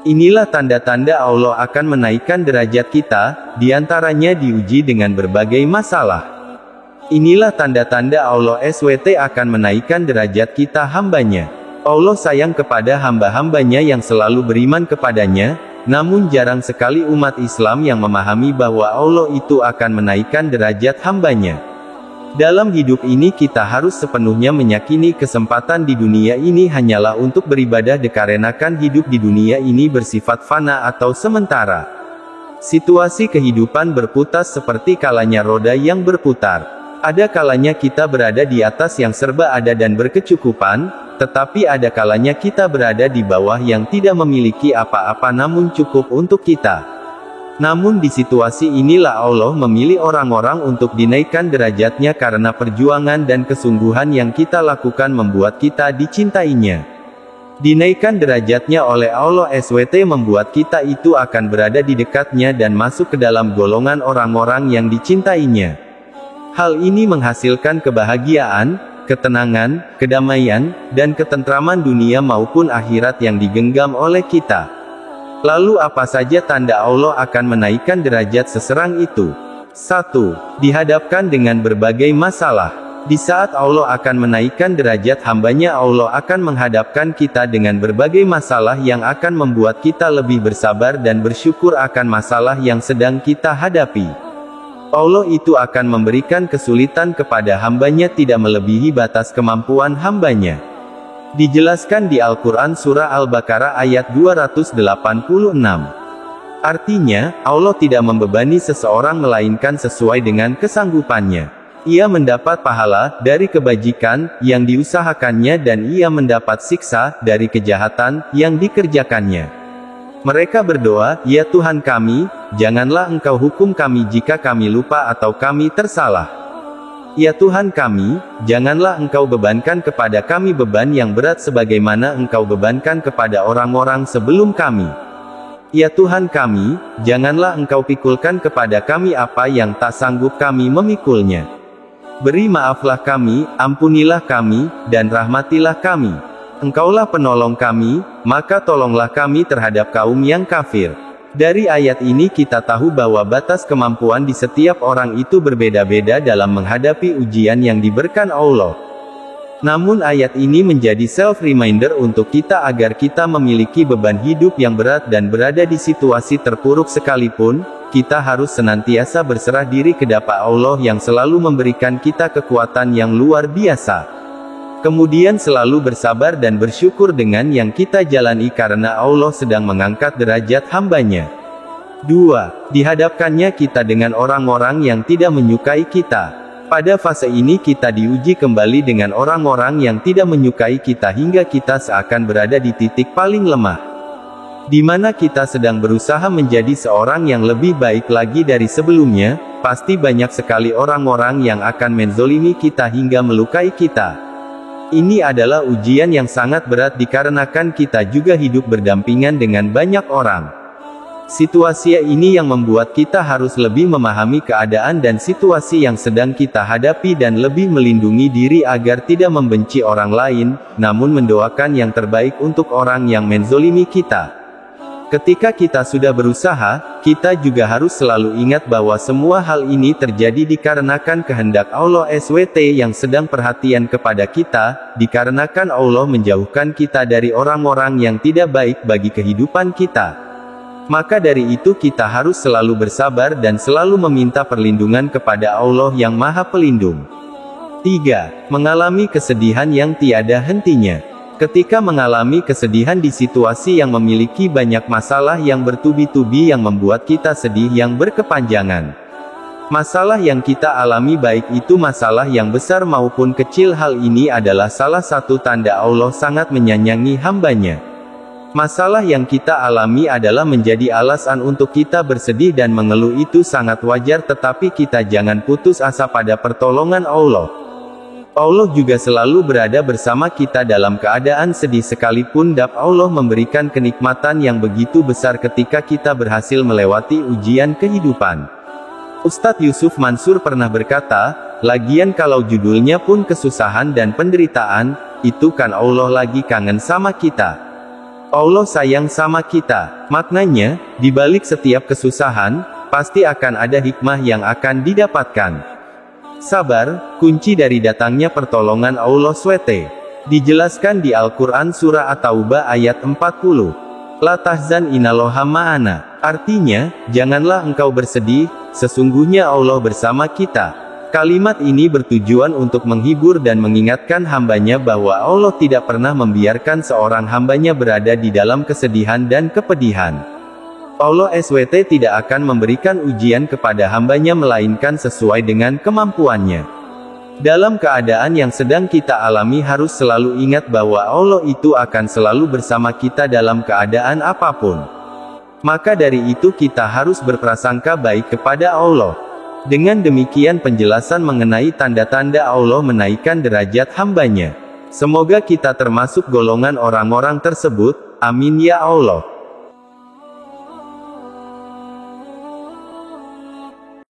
Inilah tanda-tanda Allah akan menaikkan derajat kita, diantaranya diuji dengan berbagai masalah. Inilah tanda-tanda Allah SWT akan menaikkan derajat kita hambanya. Allah sayang kepada hamba-hambanya yang selalu beriman kepadanya, namun jarang sekali umat Islam yang memahami bahwa Allah itu akan menaikkan derajat hambanya. Dalam hidup ini kita harus sepenuhnya meyakini kesempatan di dunia ini hanyalah untuk beribadah dikarenakan hidup di dunia ini bersifat fana atau sementara. Situasi kehidupan berputar seperti kalanya roda yang berputar. Ada kalanya kita berada di atas yang serba ada dan berkecukupan, tetapi ada kalanya kita berada di bawah yang tidak memiliki apa-apa namun cukup untuk kita. Namun di situasi inilah Allah memilih orang-orang untuk dinaikkan derajatnya karena perjuangan dan kesungguhan yang kita lakukan membuat kita dicintainya. Dinaikkan derajatnya oleh Allah SWT membuat kita itu akan berada di dekatnya dan masuk ke dalam golongan orang-orang yang dicintainya. Hal ini menghasilkan kebahagiaan, ketenangan, kedamaian, dan ketentraman dunia maupun akhirat yang digenggam oleh kita. Lalu apa saja tanda Allah akan menaikkan derajat seserang itu? 1. Dihadapkan dengan berbagai masalah. Di saat Allah akan menaikkan derajat hambanya, Allah akan menghadapkan kita dengan berbagai masalah yang akan membuat kita lebih bersabar dan bersyukur akan masalah yang sedang kita hadapi. Allah itu akan memberikan kesulitan kepada hambanya tidak melebihi batas kemampuan hambanya. Dijelaskan di Al-Quran Surah Al-Baqarah ayat 286. Artinya, Allah tidak membebani seseorang melainkan sesuai dengan kesanggupannya. Ia mendapat pahala dari kebajikan yang diusahakannya dan ia mendapat siksa dari kejahatan yang dikerjakannya. Mereka berdoa, "Ya Tuhan kami, janganlah Engkau hukum kami jika kami lupa atau kami tersalah. Ya Tuhan kami, janganlah Engkau bebankan kepada kami beban yang berat sebagaimana Engkau bebankan kepada orang-orang sebelum kami. Ya Tuhan kami, janganlah Engkau pikulkan kepada kami apa yang tak sanggup kami memikulnya. Beri maaflah kami, ampunilah kami, dan rahmatilah kami. Engkaulah penolong kami, maka tolonglah kami terhadap kaum yang kafir." Dari ayat ini kita tahu bahwa batas kemampuan di setiap orang itu berbeda-beda dalam menghadapi ujian yang diberikan Allah. Namun ayat ini menjadi self-reminder untuk kita agar kita memiliki beban hidup yang berat dan berada di situasi terpuruk sekalipun, kita harus senantiasa berserah diri kepada Allah yang selalu memberikan kita kekuatan yang luar biasa. Kemudian selalu bersabar dan bersyukur dengan yang kita jalani karena Allah sedang mengangkat derajat hambanya. 2. Dihadapkannya kita dengan orang-orang yang tidak menyukai kita. Pada fase ini kita diuji kembali dengan orang-orang yang tidak menyukai kita hingga kita seakan berada di titik paling lemah. Di mana kita sedang berusaha menjadi seorang yang lebih baik lagi dari sebelumnya, pasti banyak sekali orang-orang yang akan menzolimi kita hingga melukai kita. Ini adalah ujian yang sangat berat dikarenakan kita juga hidup berdampingan dengan banyak orang. Situasi ini yang membuat kita harus lebih memahami keadaan dan situasi yang sedang kita hadapi dan lebih melindungi diri agar tidak membenci orang lain, namun mendoakan yang terbaik untuk orang yang menzolimi kita. Ketika kita sudah berusaha, kita juga harus selalu ingat bahwa semua hal ini terjadi dikarenakan kehendak Allah SWT yang sedang perhatian kepada kita, dikarenakan Allah menjauhkan kita dari orang-orang yang tidak baik bagi kehidupan kita. Maka dari itu kita harus selalu bersabar dan selalu meminta perlindungan kepada Allah yang Maha Pelindung. 3. Mengalami kesedihan yang tiada hentinya. Ketika mengalami kesedihan di situasi yang memiliki banyak masalah yang bertubi-tubi yang membuat kita sedih yang berkepanjangan. Masalah yang kita alami baik itu masalah yang besar maupun kecil, hal ini adalah salah satu tanda Allah sangat menyayangi hambanya. Masalah yang kita alami adalah menjadi alasan untuk kita bersedih dan mengeluh, itu sangat wajar, tetapi kita jangan putus asa pada pertolongan Allah. Allah juga selalu berada bersama kita dalam keadaan sedih sekalipun Allah memberikan kenikmatan yang begitu besar ketika kita berhasil melewati ujian kehidupan. Ustadz Yusuf Mansur pernah berkata, lagian kalau judulnya pun kesusahan dan penderitaan, itu kan Allah lagi kangen sama kita. Allah sayang sama kita. Maknanya, di balik setiap kesusahan, pasti akan ada hikmah yang akan didapatkan. Sabar, kunci dari datangnya pertolongan Allah SWT. Dijelaskan di Al-Quran Surah At-Taubah ayat 40. La tahzan innallaha ma'ana. Artinya, janganlah engkau bersedih, sesungguhnya Allah bersama kita. Kalimat ini bertujuan untuk menghibur dan mengingatkan hambanya bahwa Allah tidak pernah membiarkan seorang hambanya berada di dalam kesedihan dan kepedihan. Allah SWT tidak akan memberikan ujian kepada hambanya melainkan sesuai dengan kemampuannya. Dalam keadaan yang sedang kita alami harus selalu ingat bahwa Allah itu akan selalu bersama kita dalam keadaan apapun. Maka dari itu kita harus berprasangka baik kepada Allah. Dengan demikian penjelasan mengenai tanda-tanda Allah menaikkan derajat hambanya. Semoga kita termasuk golongan orang-orang tersebut, amin ya Allah.